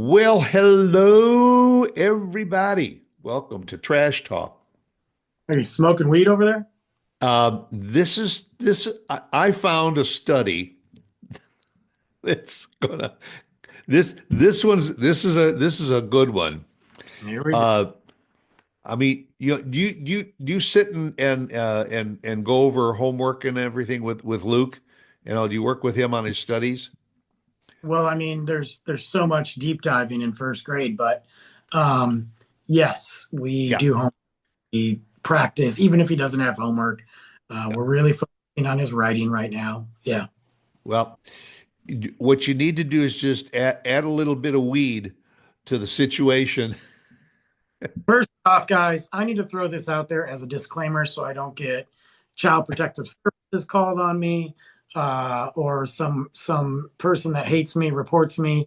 Well, hello, everybody. Welcome to Trash Talk. Are you smoking weed over there? I found a study that's gonna this is a good one. Here we go. Uh, I mean, do you sit and go over homework and everything with Luke? Do you work with him on his studies? Well, I mean, there's so much deep diving in first grade, but um, yes, we Yeah. do home. We practice, even if he doesn't have homework. We're really focusing on his writing right now. Yeah. Well, what you need to do is just add a little bit of weed to the situation. First off, guys, I need to throw this out there as a disclaimer so I don't get child protective services called on me, or some person that hates me reports me.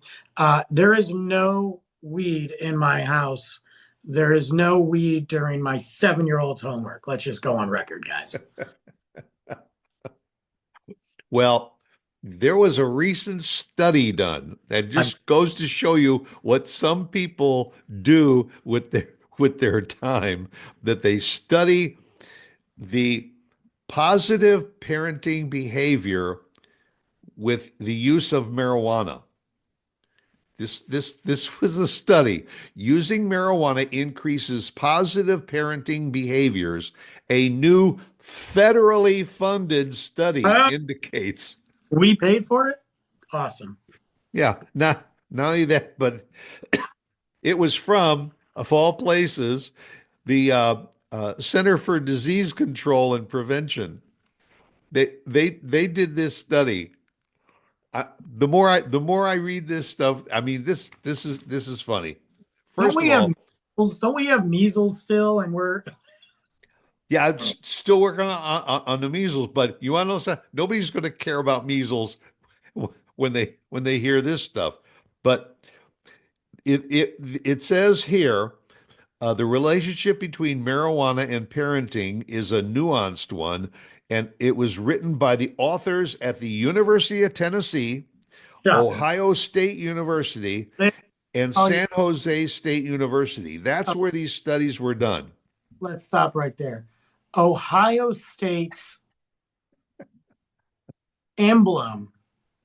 There is no weed in my house. There is no weed during my 7-year-old's homework. Let's just go on record, guys. Well, there was a recent study done that I'm just goes to show you what some people do with their time, that they study the positive parenting behavior with the use of marijuana. This was a study. Using marijuana increases positive parenting behaviors. A new federally funded study uh, indicates. we paid for it. Awesome. Yeah, not only that, but it was from, of all places, the Center for Disease Control and Prevention. They did this study. The more I read this stuff, I mean this is funny. Don't First we of have all, measles? Don't we have measles still? And we're yeah, it's still working on the measles, but you want to know something? Nobody's going to care about measles when they hear this stuff. But it says here, the relationship between marijuana and parenting is a nuanced one, and it was written by the authors at the University of Tennessee, shocker. Ohio State University, and Oh, San Jose State University. That's where these studies were done. let's stop right there. Ohio State's emblem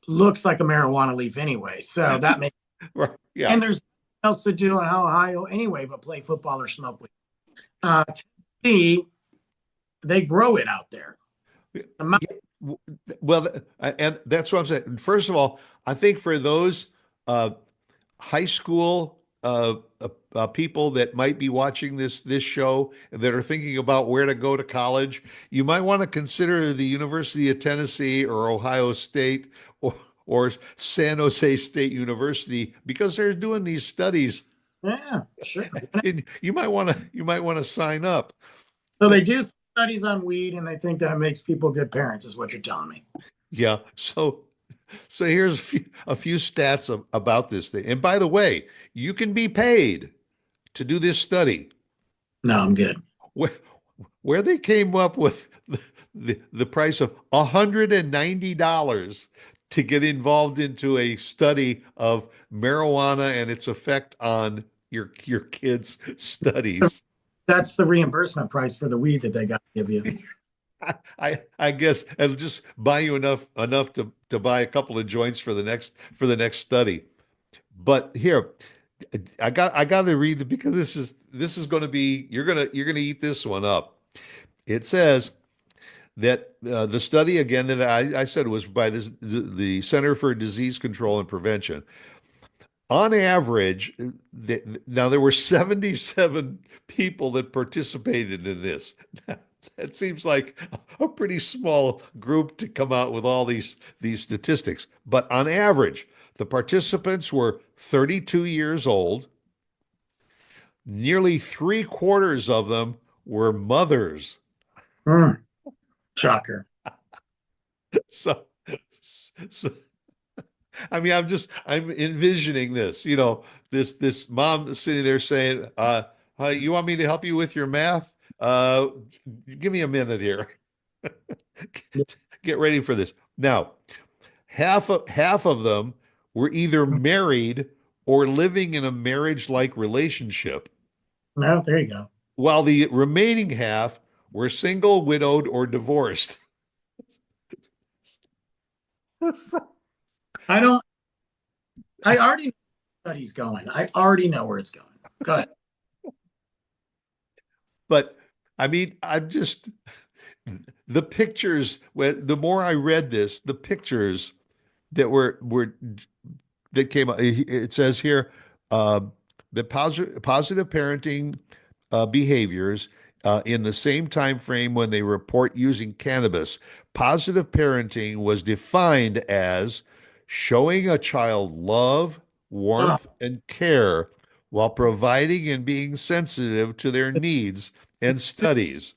looks like a marijuana leaf anyway. So that makes, Right. Yeah. and there's nothing else to do in Ohio anyway but play football or smoke weed. Tennessee, they grow it out there. Yeah. Well, and that's what I'm saying. First of all, I think for those uh, high school people that might be watching this show that are thinking about where to go to college, you might want to consider the University of Tennessee or Ohio State or San Jose State University because they're doing these studies. Yeah, sure. And you might want to sign up. So they do studies on weed and they think that makes people good parents, is what you're telling me. Yeah. So here's a few stats about this thing. And by the way, you can be paid to do this study. No, I'm good. Where, where they came up with the price of $190 to get involved into a study of marijuana and its effect on your kids' studies. That's the reimbursement price for the weed that they got to give you. I guess it'll just buy you enough to buy a couple of joints for the next study. But here, I got to read it because this is going to be you're gonna eat this one up. It says that the study again that I said was by the Center for Disease Control and Prevention. On average, now there were 77 people that participated in this. That seems like a pretty small group to come out with all these statistics. But on average, the participants were 32 years old. Nearly three-quarters of them were mothers. Mm, shocker. So, so I mean, I'm envisioning this, this mom sitting there saying, you want me to help you with your math? Give me a minute here. Get ready for this. Now, half of them were either married or living in a marriage-like relationship, No, there you go. while the remaining half were single, widowed, or divorced. I don't. I already know where the study's going. I already know where it's going. Go ahead. But I mean, I'm just the pictures. When the more I read this, the pictures that that came out. It says here that positive parenting behaviors in the same time frame when they report using cannabis. Positive parenting was defined as showing a child love, Oh, warmth, and care while providing and being sensitive to their needs and studies.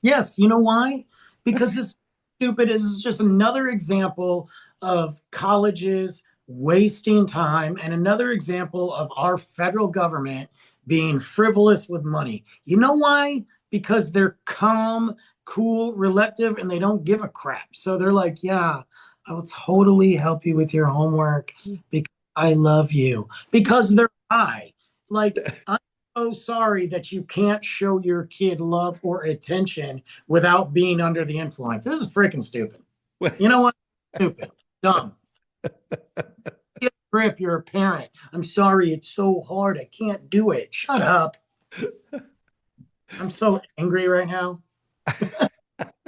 yes, you know why? Because this stupid is just another example of colleges wasting time and another example of our federal government being frivolous with money. You know why? Because they're calm, cool, relective, and they don't give a crap. So they're like, yeah, I will totally help you with your homework because I love you. Because they're high. Like, so sorry that you can't show your kid love or attention without being under the influence. This is freaking stupid. You know what? Stupid. Dumb. Get a grip. You're a parent. I'm sorry. It's so hard. I can't do it. Shut up. I'm so angry right now.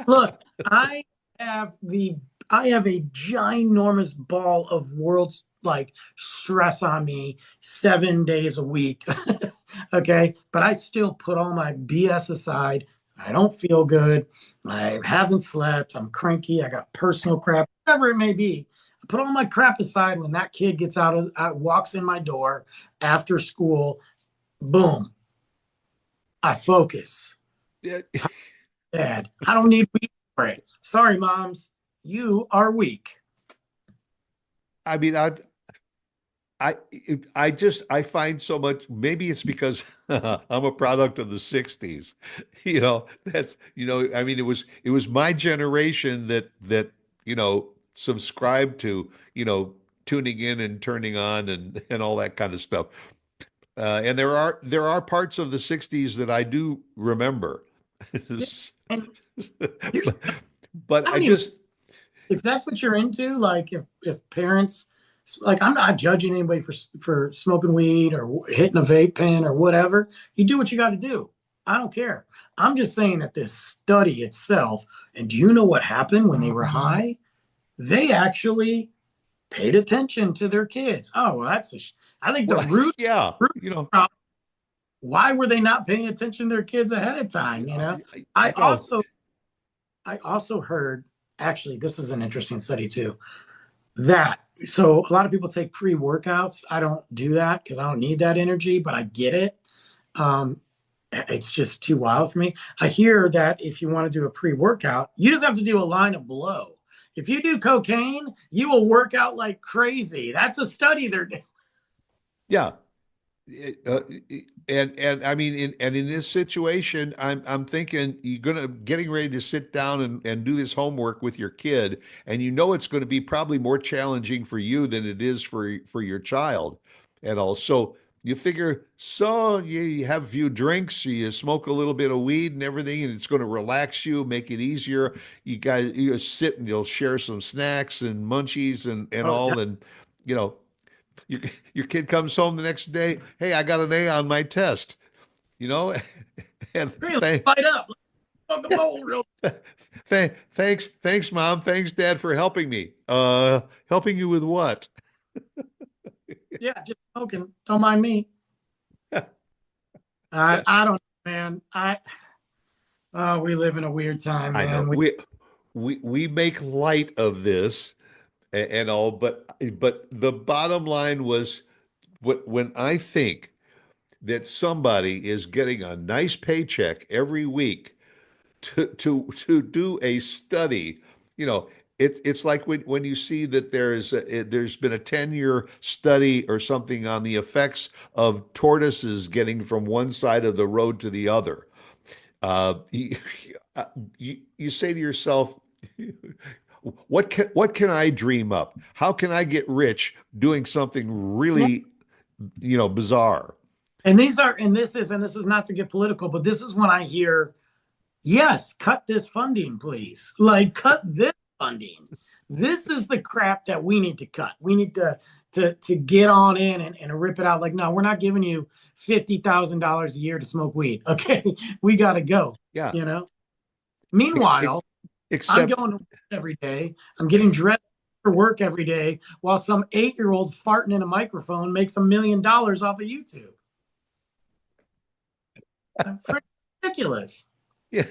Look, I have the I have a ginormous ball of world's like stress on me 7 days a week. Okay. But I still put all my BS aside. I don't feel good. I haven't slept. I'm cranky. I got personal crap, whatever it may be. I put all my crap aside when that kid gets walks in my door after school. Boom. I focus. Yeah, Dad, I don't need weak for it. Sorry, moms. You are weak. I mean, I I find so much. Maybe it's because I'm a product of the '60s. That's I mean, it was my generation that subscribed to tuning in and turning on and all that kind of stuff. And there are parts of the '60s that I do remember. And here's, but, but I I don't even, just if that's what you're into, like if parents, like I'm not judging anybody for smoking weed or hitting a vape pen or whatever. You do what you got to do. I don't care. I'm just saying that this study itself, and do you know what happened when they were high? They actually paid attention to their kids. Oh, well, I think the well, root, yeah, root problem, why were they not paying attention to their kids ahead of time? I you know. also I also heard, actually, this is an interesting study too. That so a lot of people take pre-workouts. I don't do that because I don't need that energy, but I get it. Um, it's just too wild for me. I hear that if you want to do a pre-workout, you just have to do a line of blow. If you do cocaine, you will work out like crazy. That's a study they're doing. Yeah, and I mean, in this situation, I'm thinking you're getting ready to sit down and do this homework with your kid, and it's going to be probably more challenging for you than it is for your child, and also you figure so you have a few drinks, you smoke a little bit of weed and everything, and it's going to relax you, make it easier. You sit and you'll share some snacks and munchies and Oh, all, and you know your, your kid comes home the next day. Hey, I got an A on my test. You know, and really light up. Let's smoke a bowl real. thanks, mom. Thanks, dad, for helping me. Helping you with what? Yeah, just smoking. Don't mind me. I don't know, man. We live in a weird time, I know man. we make light of this and all, but the bottom line was when I think that somebody is getting a nice paycheck every week to do a study, it's like when you see that there's been a 10-year study or something on the effects of tortoises getting from one side of the road to the other. You, you say to yourself, what can I dream up? How can I get rich doing something really bizarre. And this is not to get political, but this is when I hear, yes, cut this funding, please. Like, cut this funding. This is the crap that we need to cut. We need to get on in and rip it out. Like, no, we're not giving you $50,000 a year to smoke weed. Okay, we got to go. Yeah. You know. Ex- Meanwhile, I'm Except, going to work every day. I'm getting dressed for work every day, while some 8-year-old farting in a microphone makes $1 million off of YouTube. Freaking ridiculous. yeah,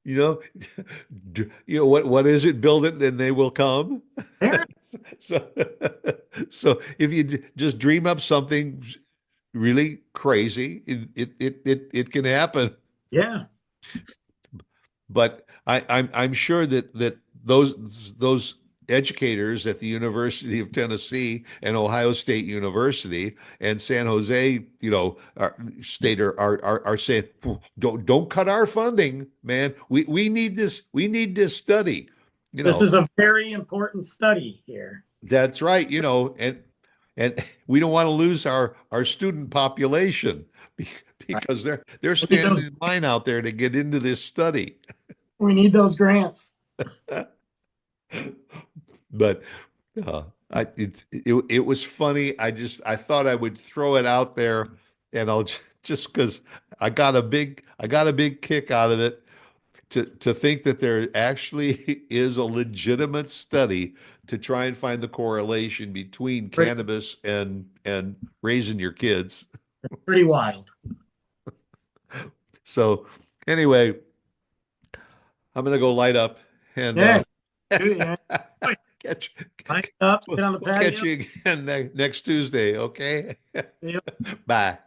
you know, what is it? Build it and they will come. So, so if you just dream up something really crazy, it can happen. Yeah. But I'm sure that those educators at the University of Tennessee and Ohio State University and San Jose, state are saying, don't cut our funding, man. We need this. We need this study. You This know, is a very important study here. that's right. And we don't want to lose our student population Right. because they're We need standing those, in line out there to get into this study. we need those grants. But it was funny. I thought I would throw it out there, and I'll just because I got a big kick out of it to think that there actually is a legitimate study to try and find the correlation between Pretty, cannabis and raising your kids. pretty wild. So anyway, I'm gonna go light up and Yeah. Yeah. catch Light up, we'll, sit on the we'll catch patio. you again next Tuesday, okay? Yep. Bye.